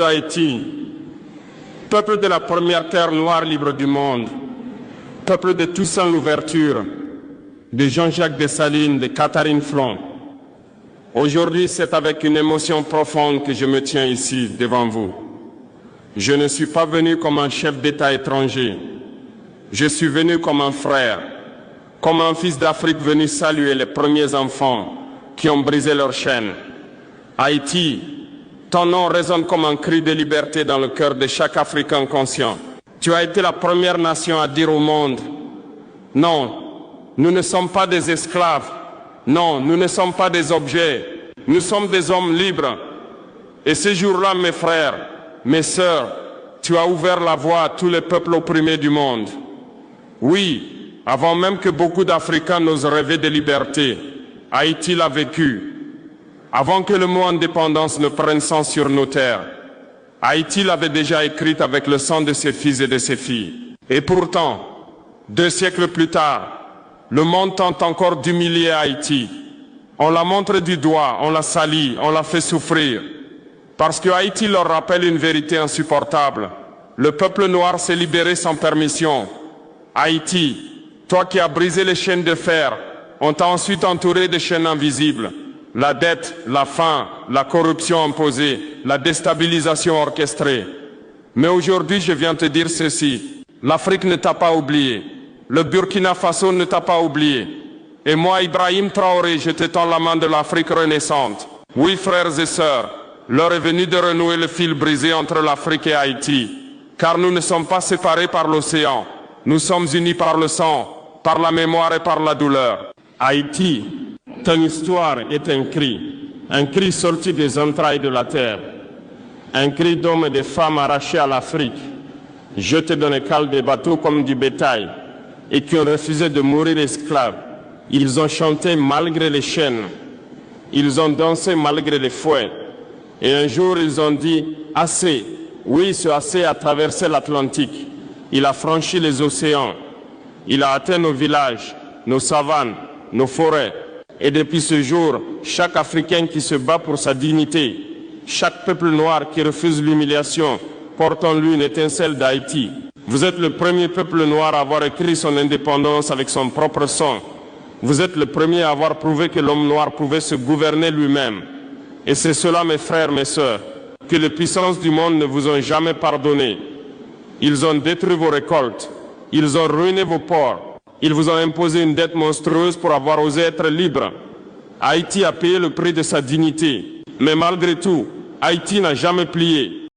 Haïti, peuple de la première terre noire libre du monde, peuple de Toussaint Louverture, de Jean-Jacques Dessalines, de Catherine Flon. Aujourd'hui, c'est avec une émotion profonde que je me tiens ici devant vous. Je ne suis pas venu comme un chef d'État étranger. Je suis venu comme un frère, comme un fils d'Afrique venu saluer les premiers enfants qui ont brisé leurs chaînes. Haïti, ton nom résonne comme un cri de liberté dans le cœur de chaque Africain conscient. Tu as été la première nation à dire au monde, non, nous ne sommes pas des esclaves, non, nous ne sommes pas des objets, nous sommes des hommes libres. Et ce jour-là, mes frères, mes sœurs, tu as ouvert la voie à tous les peuples opprimés du monde. Oui, avant même que beaucoup d'Africains n'osent rêver de liberté, Haïti l'a vécu. Avant que le mot indépendance ne prenne sens sur nos terres, Haïti l'avait déjà écrite avec le sang de ses fils et de ses filles. Et pourtant, 2 siècles plus tard, le monde tente encore d'humilier Haïti. On la montre du doigt, on la salit, on la fait souffrir. Parce que Haïti leur rappelle une vérité insupportable. Le peuple noir s'est libéré sans permission. Haïti, toi qui as brisé les chaînes de fer, on t'a ensuite entouré de chaînes invisibles. La dette, la faim, la corruption imposée, la déstabilisation orchestrée. Mais aujourd'hui, je viens te dire ceci. L'Afrique ne t'a pas oublié. Le Burkina Faso ne t'a pas oublié. Et moi, Ibrahim Traoré, je te tends la main de l'Afrique renaissante. Oui, frères et sœurs, l'heure est venue de renouer le fil brisé entre l'Afrique et Haïti. Car nous ne sommes pas séparés par l'océan. Nous sommes unis par le sang, par la mémoire et par la douleur. Haïti, ton histoire est un cri sorti des entrailles de la terre, un cri d'hommes et de femmes arrachés à l'Afrique, jetés dans les cales des bateaux comme du bétail, et qui ont refusé de mourir esclaves. Ils ont chanté malgré les chaînes, ils ont dansé malgré les fouets, et un jour ils ont dit « assez ». Oui, ce assez a traversé l'Atlantique, il a franchi les océans, il a atteint nos villages, nos savanes, nos forêts. Et depuis ce jour, chaque Africain qui se bat pour sa dignité, chaque peuple noir qui refuse l'humiliation, porte en lui une étincelle d'Haïti. Vous êtes le premier peuple noir à avoir écrit son indépendance avec son propre sang. Vous êtes le premier à avoir prouvé que l'homme noir pouvait se gouverner lui-même. Et c'est cela, mes frères, mes sœurs, que les puissances du monde ne vous ont jamais pardonné. Ils ont détruit vos récoltes, ils ont ruiné vos ports. Ils vous ont imposé une dette monstrueuse pour avoir osé être libre. Haïti a payé le prix de sa dignité. Mais malgré tout, Haïti n'a jamais plié.